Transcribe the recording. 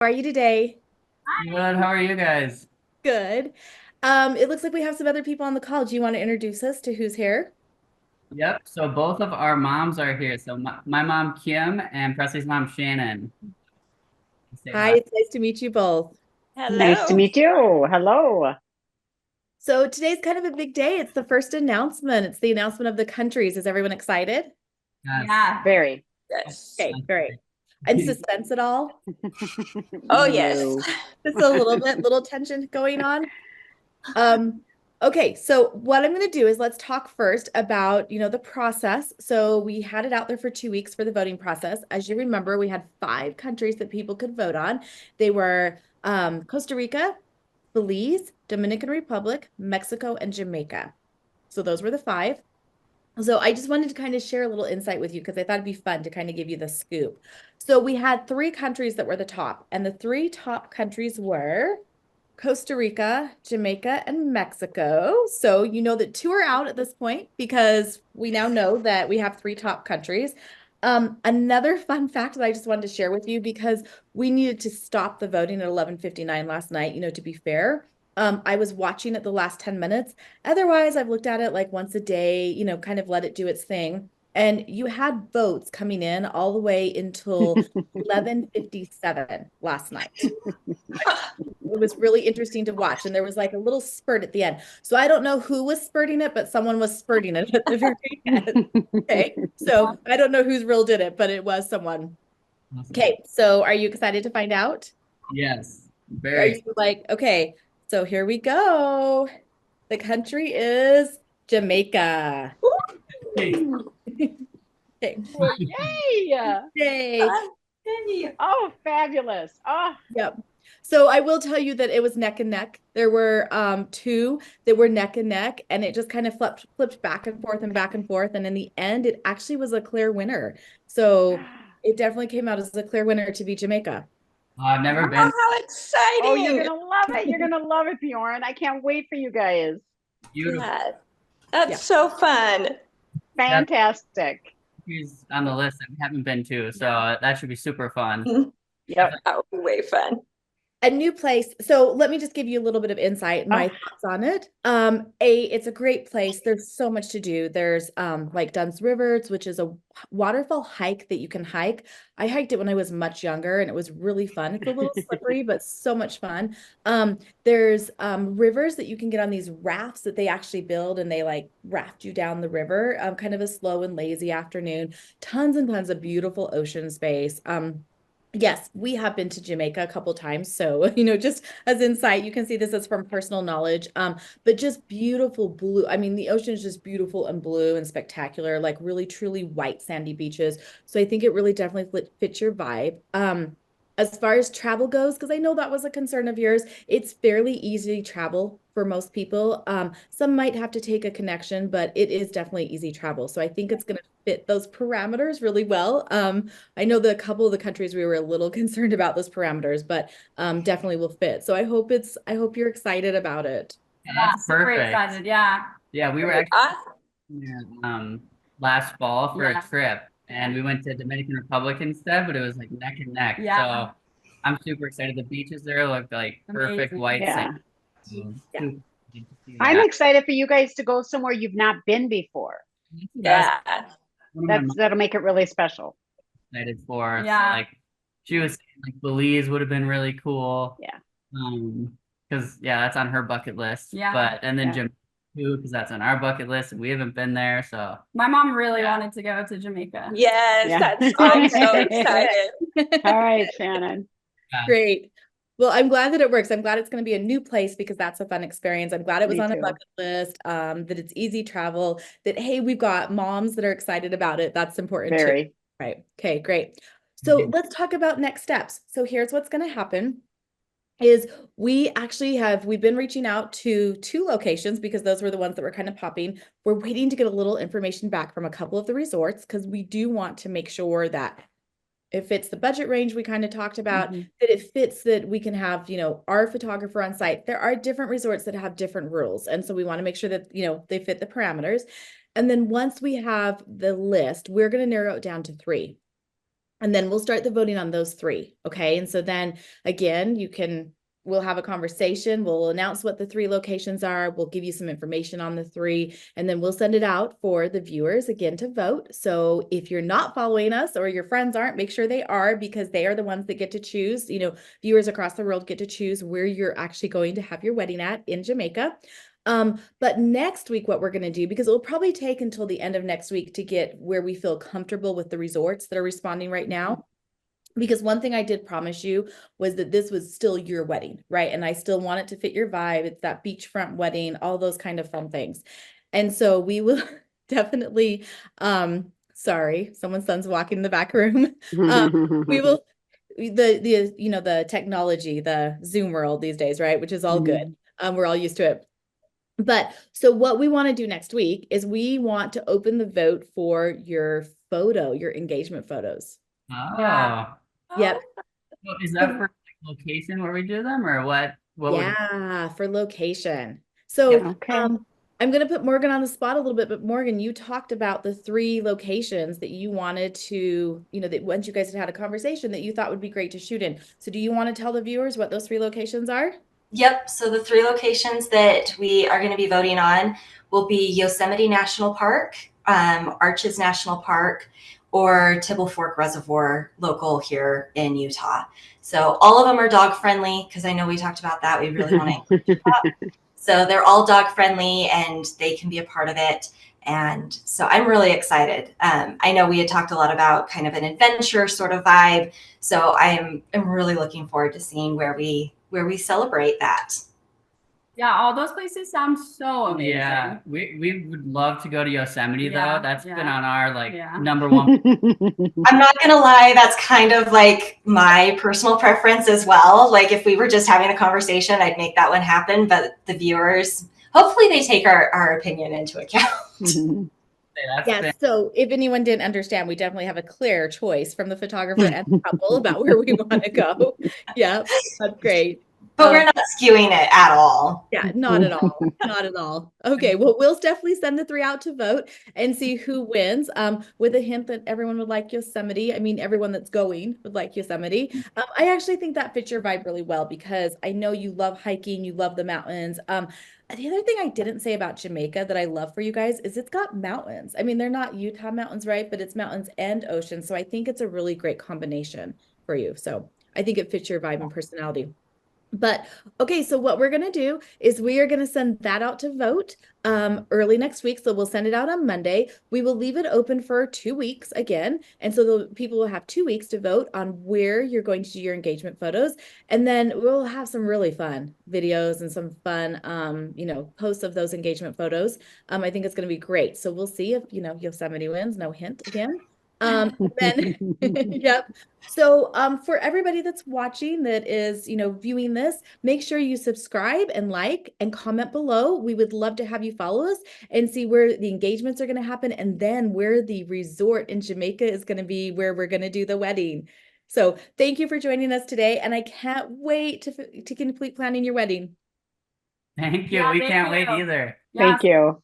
How are you today? Good. How are you guys? Good. It looks like we have some other people on the call. Do you want to introduce us to who's here? Yep. So both of our moms are here. So my mom Kim and Presley's mom Shannon. Say Hi, hi. it's nice to meet you both. Nice to Hello. meet you. Hello. So today's kind of a big day. It's the first announcement. It's the announcement of the countries. Is everyone excited? Yes. Yeah. Very. Yes. Okay, great. And suspense at all? Oh, yes. No. Just a little tension going on. Um, okay, so what I'm going to do is let's talk first about, the process. So we had it out there for 2 weeks for the voting process. As you remember, we had 5 countries that people could vote on. They were Costa Rica, Belize, Dominican Republic, Mexico, and Jamaica. So those were the 5. So I just wanted to kind of share a little insight with you because I thought it'd be fun to kind of give you the scoop. So we had 3 countries that were the top, and the 3 top countries were Costa Rica, Jamaica, and Mexico. So you know that 2 are out at this point because we now know that we have 3 top countries. Another fun fact that I just wanted to share with you because we needed to stop the voting at 11:59 last night, to be fair. I was watching it the last 10 minutes. Otherwise, I've looked at it like once a day, kind of let it do its thing. And you had votes coming in all the way until 11:57 last night. It was really interesting to watch. And there was like a little spurt at the end. So I don't know who was spurting it, but someone was spurting it at the very end. Okay. So I don't know whose role did it, but it was someone. Awesome. Okay. So are you excited to find out? Yes. Are Very you like, okay, so here we go. The country is Jamaica. exciting. Okay. Oh, yay. Yay. Yay. Oh, fabulous. Oh, Yep. So I will tell you that it was neck and neck. There were 2 that were neck and neck, and it just kind of flipped back and forth and back and forth. And in the end, it actually was a clear winner. So it definitely came out as a clear winner to be Jamaica. I've never Oh, been. how oh, you're exciting. gonna love it. You're gonna love it, Bjorn. I can't wait for you guys. Beautiful. Yeah. Yeah. That's so fun. That's Fantastic. countries on the list that we haven't been to, so that should be super fun. Yep. That would be way fun. A new place. So let me just give you a little bit of insight and Oh, my thoughts on it. It's a great place. There's so much to do. There's like Dunn's Rivers, which is a waterfall hike that you can hike. I hiked it when I was much younger and it was really fun. It's a little slippery, but so much fun. There's rivers that you can get on these rafts that they actually build and they like raft you down the river, kind of a slow and lazy afternoon. Tons and tons of beautiful ocean space. Yes, we have been to Jamaica a couple times. So, just as insight, you can see this as from personal knowledge. But just beautiful blue. I mean, the ocean is just beautiful and blue and spectacular, like really truly white sandy beaches. So I think it really definitely fits your vibe. As far as travel goes, because I know that was a concern of yours, it's fairly easy travel for most people. Some might have to take a connection, but it is definitely easy travel. So I think it's going to fit those parameters really well. I know that a couple of the countries we were a little concerned about those parameters, but definitely will fit. So I hope you're excited about it. Yeah, Yeah, that's super perfect. excited. Yeah. Yeah, we were Great. actually there, last fall for a trip, and we went to Dominican Republic instead, but it was like neck and neck. Yeah. So I'm super excited. The beaches there look like perfect Amazing. white sand. yeah. So Yeah. super excited to see I'm that. excited for you guys to go somewhere you've not been before. That's Yeah. one of my That'll make it really special. excited for. Yeah. Like she was saying, like Belize would have been really cool. Yeah. Because yeah, that's on her bucket list. Yeah. But and then Yeah. Jamaica too, because that's on our bucket list, and we haven't been there. So My mom really wanted to go to Jamaica. Yes, Yeah. I'm so excited. All right, Shannon. yeah, Great. Well, I'm glad that it works. I'm glad it's going to be a new place because that's a fun experience. I'm glad it was Me on a too. bucket list, that it's easy travel, that, hey, we've got moms that are excited about it. That's important too. Very. Right. Okay, great. So let's talk about next steps. So here's what's going to happen is we've been reaching out to 2 locations because those were the ones that were kind of popping. We're waiting to get a little information back from a couple of the resorts because we do want to make sure that it fits the budget range we kind of talked about, Mhm. that it fits that we can have, our photographer on site. There are different resorts that have different rules. And so we want to make sure that, they fit the parameters. And then once we have the list, we're going to narrow it down to 3. And then we'll start the voting on those three. Okay. And so then again, we'll have a conversation. We'll announce what the three locations are. We'll give you some information on the three, and then we'll send it out for the viewers again to vote. So if you're not following us or your friends aren't, make sure they are, because they are the ones that get to choose. Viewers across the world get to choose where you're actually going to have your wedding at in Jamaica. But next week, what we're going to do, because it will probably take until the end of next week to get where we feel comfortable with the resorts that are responding right now. Because one thing I did promise you was that this was still your wedding, right? And I still want it to fit your vibe. It's that beachfront wedding, all those kind of fun things. And so we will definitely, sorry, someone's son's walking in the back room. We will, the technology, the Zoom world these days, right? Which is all good. We're all used to it. But so what we want to do next week is we want to open the vote for your engagement photos. Oh. Yeah. Yep. So is that for location where we do them, or what? Yeah, for location. So Okay. I'm going to put Morgan on the spot a little bit, but Morgan, you talked about the 3 locations that you wanted to, that once you guys had a conversation that you thought would be great to shoot in. So do you want to tell the viewers what those 3 locations are? Yep. So the 3 locations that we are going to be voting on will be Yosemite National Park, Arches National Park, or Tibble Fork Reservoir, local here in Utah. So all of them are dog friendly, because I know we talked about that. We really want to include that. So they're all dog friendly and they can be a part of it. And so I'm really excited. I know we had talked a lot about kind of an adventure sort of vibe. So I'm really looking forward to seeing where we celebrate that. Yeah, all those places sound so amazing. Yeah, we would love to go to Yosemite Yeah, though. That's been yeah. on our Yeah. number one. I'm not gonna lie, that's kind of like my personal preference as well. Like if we were just having a conversation, I'd make that one happen. But the viewers, hopefully they take our opinion into account. That's Yes. been, So if anyone didn't understand, we definitely have a clear choice from the photographer and the couple about where we want to go. Yep. That's great. But we're not skewing it at all. Yeah, not at all. Not at all. Okay, well, we'll definitely send the 3 out to vote and see who wins. With a hint that everyone would like Yosemite. I mean, everyone that's going would like Yosemite. I actually think that fits your vibe really well, because I know you love hiking, you love the mountains. The other thing I didn't say about Jamaica that I love for you guys is it's got mountains. I mean, they're not Utah mountains, right? But it's mountains and ocean. So I think it's a really great combination for you. So I think it fits your vibe and personality. But okay, so what we're going to do is we are going to send that out to vote early next week. So we'll send it out on Monday. We will leave it open for 2 weeks again. And so the people will have 2 weeks to vote on where you're going to do your engagement photos. And then we'll have some really fun videos and some fun, posts of those engagement photos. I think it's going to be great. So we'll see if, Yosemite wins. No hint again. Then, yep. So for everybody that's watching that is, viewing this, make sure you subscribe and like and comment below. We would love to have you follow us and see where the engagements are going to happen, and then where the resort in Jamaica is going to be, where we're going to do the wedding. So thank you for joining us today, and I can't wait to complete planning your wedding. thank you. Yeah, We thank can't wait you. either. Thank you.